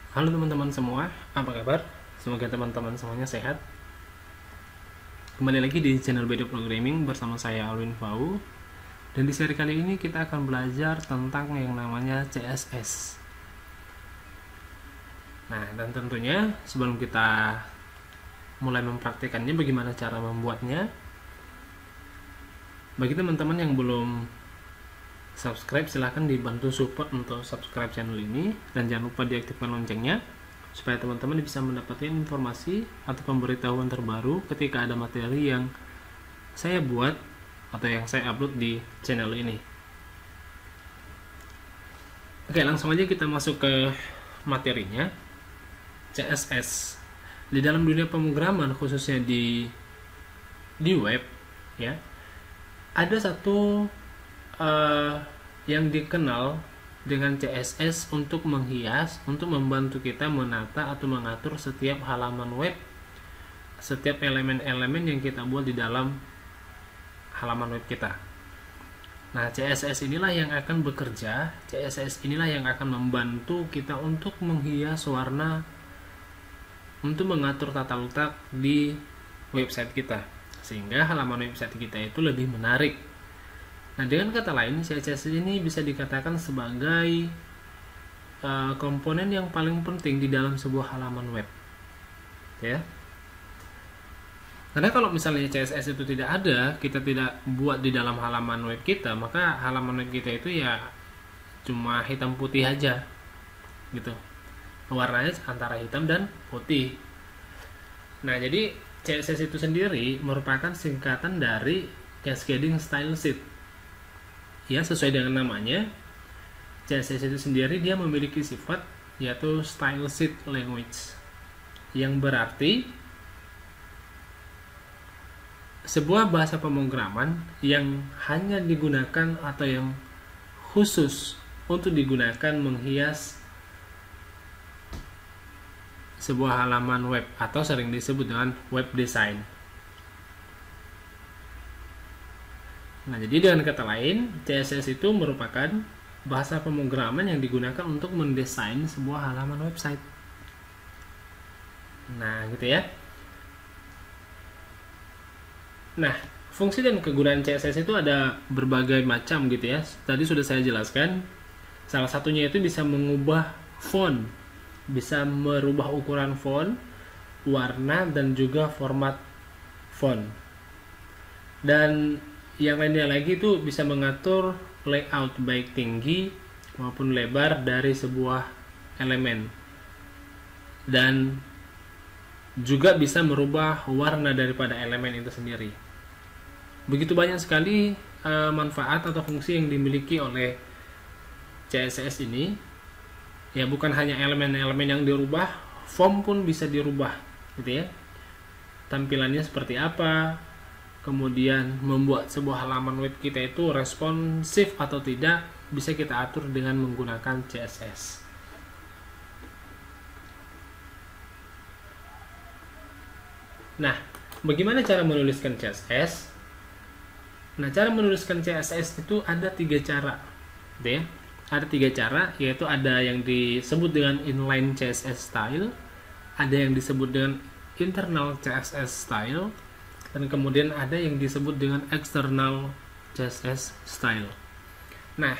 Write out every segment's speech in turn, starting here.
Halo teman-teman semua, apa kabar? Semoga teman-teman semuanya sehat. Kembali lagi di channel BD Programming bersama saya Alwin Fau. Dan di seri kali ini kita akan belajar tentang yang namanya CSS. Nah, dan tentunya sebelum kita mulai mempraktikannya, bagaimana cara membuatnya, bagi teman-teman yang belum subscribe, silahkan dibantu support untuk subscribe channel ini, dan jangan lupa diaktifkan loncengnya supaya teman-teman bisa mendapatkan informasi atau pemberitahuan terbaru ketika ada materi yang saya buat atau yang saya upload di channel ini. Oke, langsung aja kita masuk ke materinya. CSS di dalam dunia pemrograman, khususnya di web, ya, ada satu yang dikenal dengan CSS untuk menghias, untuk membantu kita menata atau mengatur setiap halaman web, setiap elemen-elemen yang kita buat di dalam halaman web kita. Nah, CSS inilah yang akan bekerja, CSS inilah yang akan membantu kita untuk menghias warna, untuk mengatur tata letak di website kita, sehingga halaman website kita itu lebih menarik. Nah, dengan kata lain, CSS ini bisa dikatakan sebagai komponen yang paling penting di dalam sebuah halaman web, ya. Karena kalau misalnya CSS itu tidak ada, kita tidak buat di dalam halaman web kita, maka halaman web kita itu ya cuma hitam putih aja, gitu. Warnanya antara hitam dan putih. Nah, jadi CSS itu sendiri merupakan singkatan dari Cascading Style Sheet. Ya, sesuai dengan namanya, CSS itu sendiri dia memiliki sifat yaitu Style Sheet Language, yang berarti sebuah bahasa pemrograman yang hanya digunakan atau yang khusus untuk digunakan menghias sebuah halaman web atau sering disebut dengan web design. Nah, jadi dengan kata lain, CSS itu merupakan bahasa pemrograman yang digunakan untuk mendesain sebuah halaman website. Nah, gitu ya. Nah, fungsi dan kegunaan CSS itu ada berbagai macam gitu ya. Tadi sudah saya jelaskan. Salah satunya itu bisa mengubah font, bisa merubah ukuran font, warna, dan juga format font. Dan yang lainnya lagi itu bisa mengatur layout baik tinggi maupun lebar dari sebuah elemen. Dan juga bisa merubah warna daripada elemen itu sendiri. Begitu banyak sekali manfaat atau fungsi yang dimiliki oleh CSS ini. Ya, bukan hanya elemen-elemen yang dirubah, form pun bisa dirubah, gitu ya. Tampilannya seperti apa, kemudian membuat sebuah halaman web kita itu responsif atau tidak, bisa kita atur dengan menggunakan CSS. Nah, bagaimana cara menuliskan CSS? Nah, cara menuliskan CSS itu ada 3 cara, gitu ya. Ada 3 cara, yaitu ada yang disebut dengan inline CSS style, ada yang disebut dengan internal CSS style, dan kemudian ada yang disebut dengan external CSS style. Nah,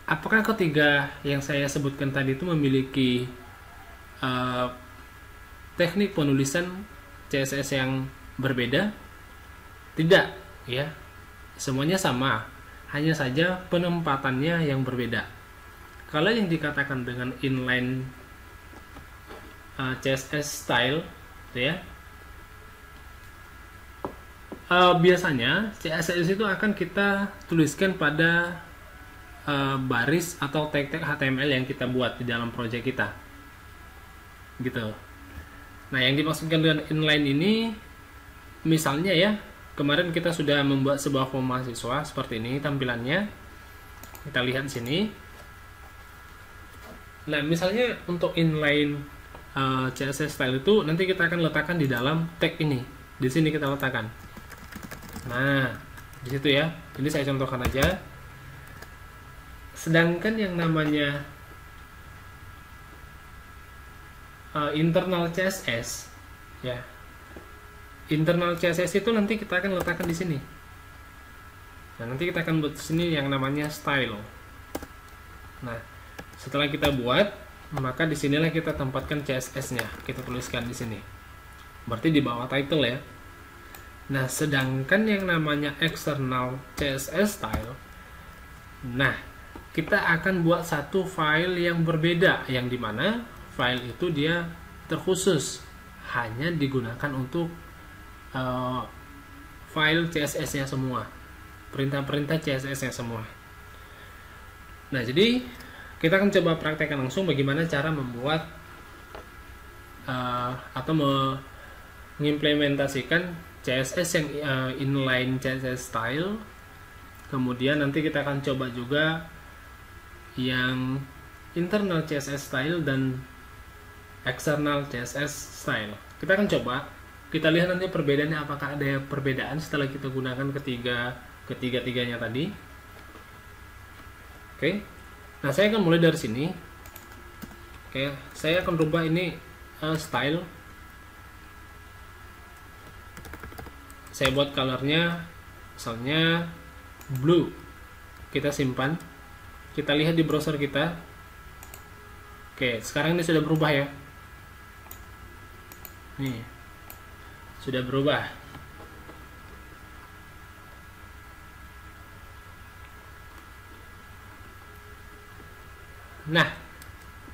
apakah ketiga yang saya sebutkan tadi itu memiliki teknik penulisan CSS yang berbeda? Tidak, ya. Semuanya sama, hanya saja penempatannya yang berbeda. Kalau yang dikatakan dengan inline CSS style, ya, biasanya CSS itu akan kita tuliskan pada baris atau tag-tag HTML yang kita buat di dalam project kita, gitu. Nah, yang dimaksudkan dengan inline ini, misalnya ya, kemarin kita sudah membuat sebuah form mahasiswa seperti ini tampilannya. Kita lihat di sini. Nah, misalnya untuk inline CSS style itu nanti kita akan letakkan di dalam tag ini. Di sini kita letakkan. Nah, di situ ya. Ini saya contohkan aja. Sedangkan yang namanya internal CSS ya. Internal CSS itu nanti kita akan letakkan di sini. Nah, nanti kita akan buat di sini yang namanya style. Nah, setelah kita buat, maka disinilah kita tempatkan CSS-nya. Kita tuliskan di sini. Berarti di bawah title ya. Nah, sedangkan yang namanya external CSS style, nah, kita akan buat satu file yang berbeda, yang dimana file itu dia terkhusus, hanya digunakan untuk file CSS-nya semua, perintah-perintah CSS-nya semua. Nah, jadi kita akan coba praktekkan langsung bagaimana cara membuat atau mengimplementasikan CSS yang inline CSS style. Kemudian nanti kita akan coba juga yang internal CSS style dan external CSS style. Kita akan coba, kita lihat nanti perbedaannya, apakah ada perbedaan setelah kita gunakan ketiga-tiganya tadi. Oke. Nah, saya akan mulai dari sini. Oke, saya akan rubah ini style. Saya buat colornya misalnya blue. Kita simpan. Kita lihat di browser kita. Oke, sekarang ini sudah berubah ya. Nih, sudah berubah. Nah,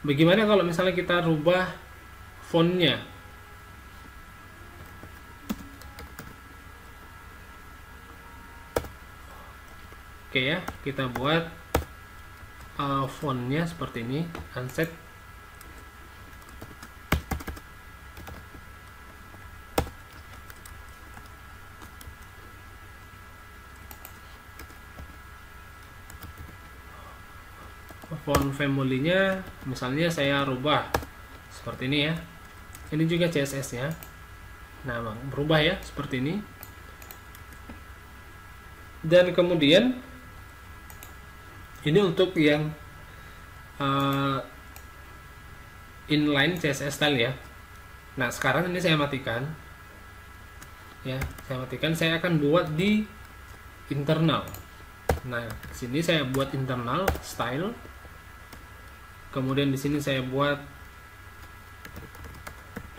bagaimana kalau misalnya kita rubah fontnya? Oke ya, kita buat fontnya seperti ini, unset. Font family-nya misalnya saya rubah seperti ini ya. Ini juga CSS-nya. Nah, berubah ya seperti ini. Dan kemudian ini untuk yang inline CSS style ya. Nah, sekarang ini saya matikan. Ya, saya matikan. Saya akan buat di internal. Nah, sini saya buat internal style. Kemudian di sini saya buat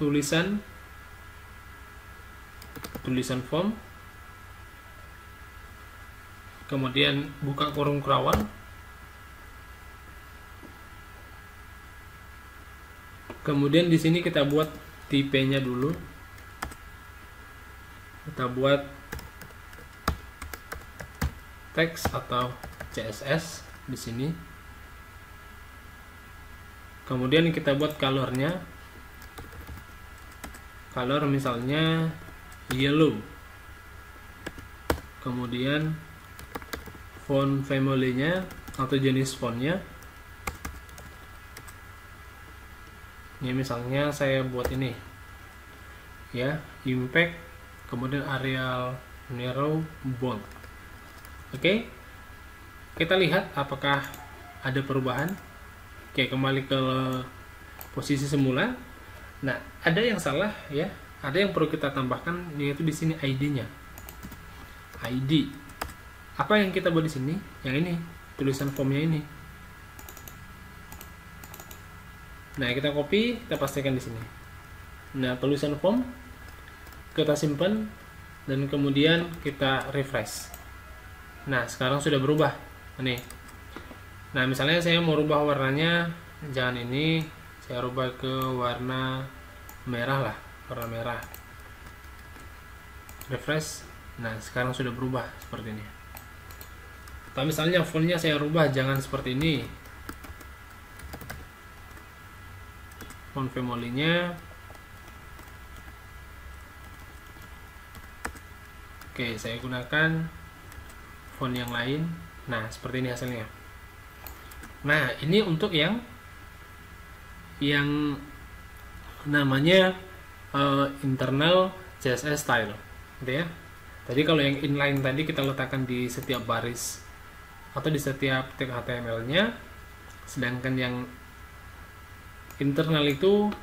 tulisan form. Kemudian buka kurung kerawang. Kemudian di sini kita buat tipenya dulu. Kita buat teks atau CSS di sini. Kemudian kita buat colornya. Color misalnya yellow. Kemudian font family-nya atau jenis fontnya. Ini misalnya saya buat ini. Ya, impact, kemudian Arial narrow bold. Oke. Kita lihat apakah ada perubahan. Oke, kembali ke posisi semula. Nah, ada yang salah ya. Ada yang perlu kita tambahkan, yaitu di sini ID-nya. ID. Apa yang kita buat di sini? Yang ini, tulisan formnya ini. Nah, kita copy, kita pastikan di sini. Nah, tulisan form kita simpan dan kemudian kita refresh. Nah, sekarang sudah berubah. Nih. Nah, misalnya saya mau rubah warnanya, jangan ini, saya rubah ke warna merah lah, warna merah. Refresh. Nah, sekarang sudah berubah seperti ini. Tapi misalnya fontnya saya rubah, jangan seperti ini. Font family-nya. Oke, saya gunakan font yang lain. Nah, seperti ini hasilnya. Nah, ini untuk yang namanya internal CSS style, gitu ya. Tadi kalau yang inline tadi kita letakkan di setiap baris atau di setiap tag HTML-nya, sedangkan yang internal itu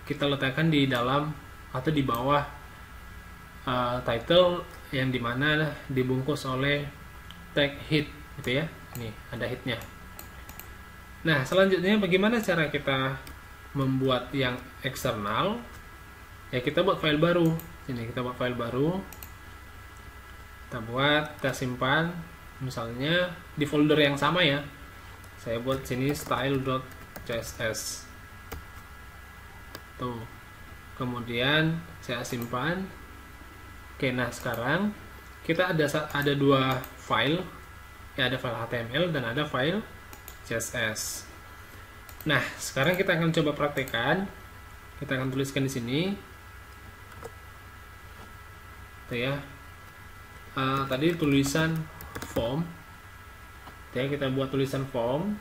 kita letakkan di dalam atau di bawah title yang dimana dibungkus oleh tag hit gitu ya. Ini ada hitnya. Nah, selanjutnya bagaimana cara kita membuat yang eksternal? Ya, kita buat file baru. Sini kita buat file baru. Kita buat, kita simpan misalnya di folder yang sama ya. Saya buat sini style.css. Tuh. Kemudian saya simpan. Oke, nah sekarang kita ada dua file. Ya, ada file HTML dan ada file CSS. Nah, sekarang kita akan coba praktekkan. Kita akan tuliskan di sini. Tuh ya. Tadi tulisan form. Tuh ya, kita buat tulisan form.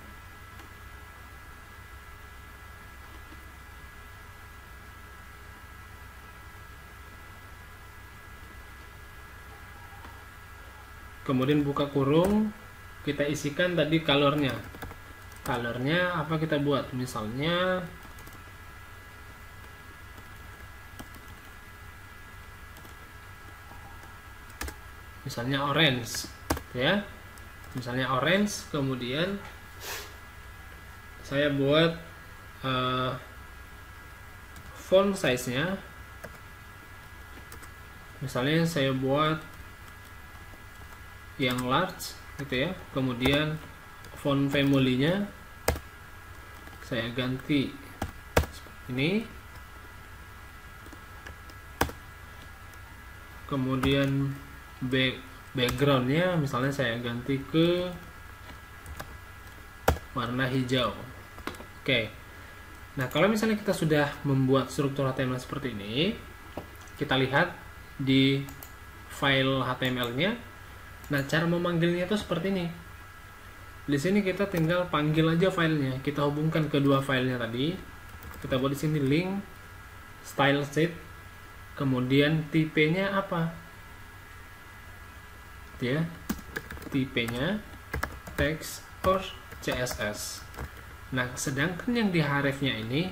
Kemudian buka kurung, kita isikan tadi colornya. Colornya apa kita buat? Misalnya orange, ya. Misalnya orange, kemudian saya buat font size-nya. Misalnya saya buat yang large gitu ya. Kemudian font family-nya saya ganti seperti ini. Kemudian background-nya misalnya saya ganti ke warna hijau. Oke. Nah, kalau misalnya kita sudah membuat struktur HTML seperti ini, kita lihat di file HTML-nya. Nah, cara memanggilnya itu seperti ini. Di sini kita tinggal panggil aja filenya. Kita hubungkan kedua filenya tadi. Kita buat di sini link style sheet. Kemudian tipenya apa? Ya, tipenya text or CSS. Nah, sedangkan yang di href-nya ini,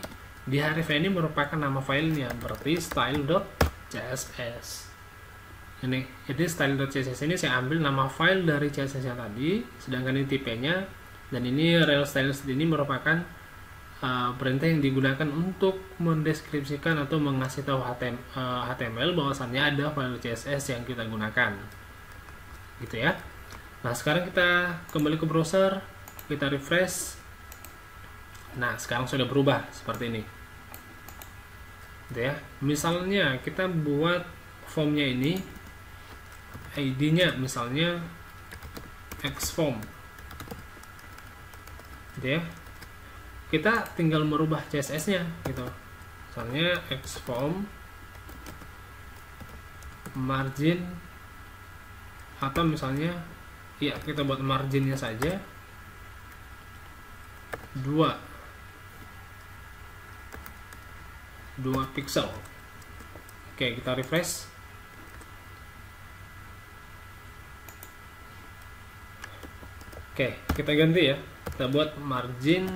merupakan nama filenya, berarti style.css. Jadi style.css ini saya ambil nama file dari CSS yang tadi, sedangkan ini tipenya, dan ini rel style ini merupakan perintah yang digunakan untuk mendeskripsikan atau mengasih tahu HTML bahwasannya ada file CSS yang kita gunakan, gitu ya. Nah, sekarang kita kembali ke browser, kita refresh. Nah, sekarang sudah berubah seperti ini, gitu ya. Misalnya kita buat formnya ini, ID-nya misalnya xform, gitu ya. Kita tinggal merubah CSS-nya gitu. Misalnya xform margin, atau misalnya ya kita buat marginnya saja 2 pixel. Oke, kita refresh. Oke, kita ganti ya. Kita buat margin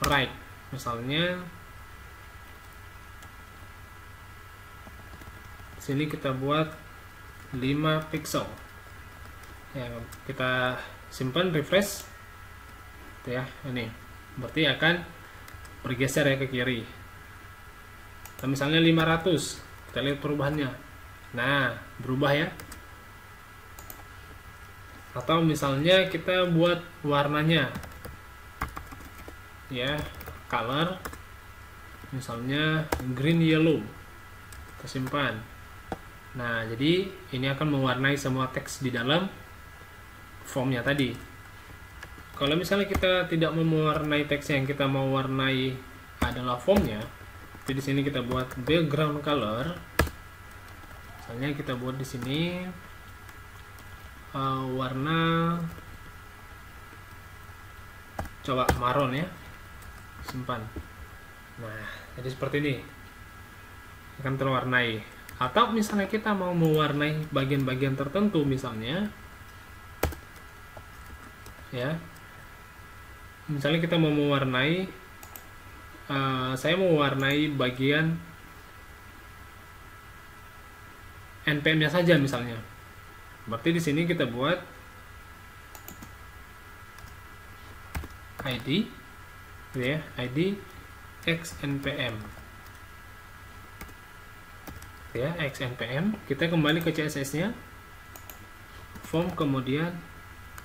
right. Misalnya sini kita buat 5 pixel. Ya, kita simpan, refresh. Itu ya, ini. Berarti akan bergeser ya ke kiri. Nah, misalnya 500. Kita lihat perubahannya. Nah, berubah ya. Atau misalnya kita buat warnanya, ya, color, misalnya green yellow, kita simpan. Nah, jadi ini akan mewarnai semua teks di dalam formnya tadi. Kalau misalnya kita tidak mau mewarnai teks yang kita mau warnai adalah formnya, jadi di sini kita buat background color. Misalnya kita buat di sini warna, coba marron ya, simpan. Nah, jadi seperti ini akan terwarnai. Atau misalnya kita mau mewarnai bagian-bagian tertentu, misalnya ya, misalnya kita mau mewarnai saya mewarnai bagian npm-nya saja misalnya. Berarti di sini kita buat id, gitu ya, id xnpm, ya, xnpm. Kita kembali ke CSS-nya, form, kemudian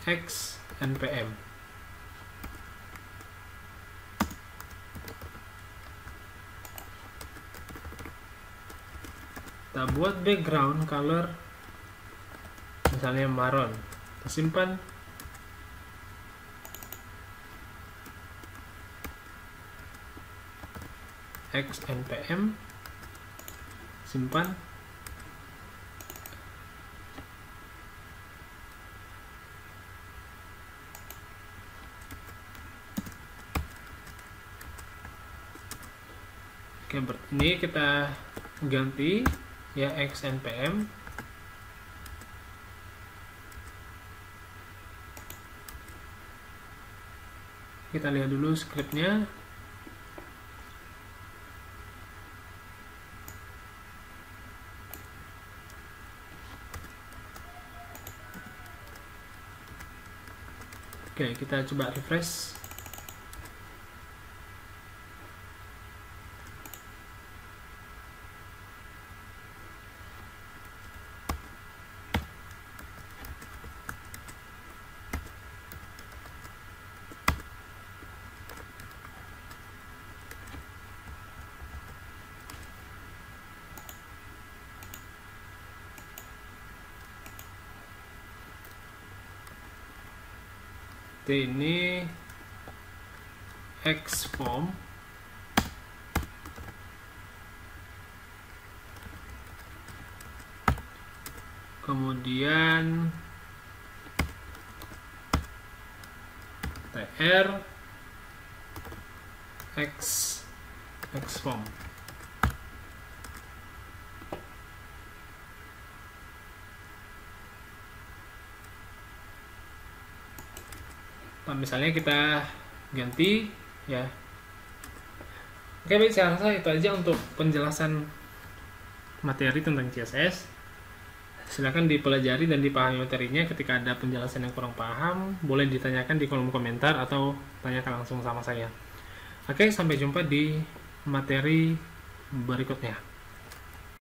xnpm. Kita buat background color misalnya marron, kita simpan. xnpm, simpan. Oke, ini kita ganti ya xnpm. Kita lihat dulu scriptnya. Oke, kita coba refresh. Ini xform, kemudian tr xform. Nah, misalnya kita ganti ya. Oke, baik, saya rasa itu aja untuk penjelasan materi tentang CSS. Silakan dipelajari dan dipahami materinya. Ketika ada penjelasan yang kurang paham, boleh ditanyakan di kolom komentar atau tanyakan langsung sama saya. Oke, sampai jumpa di materi berikutnya.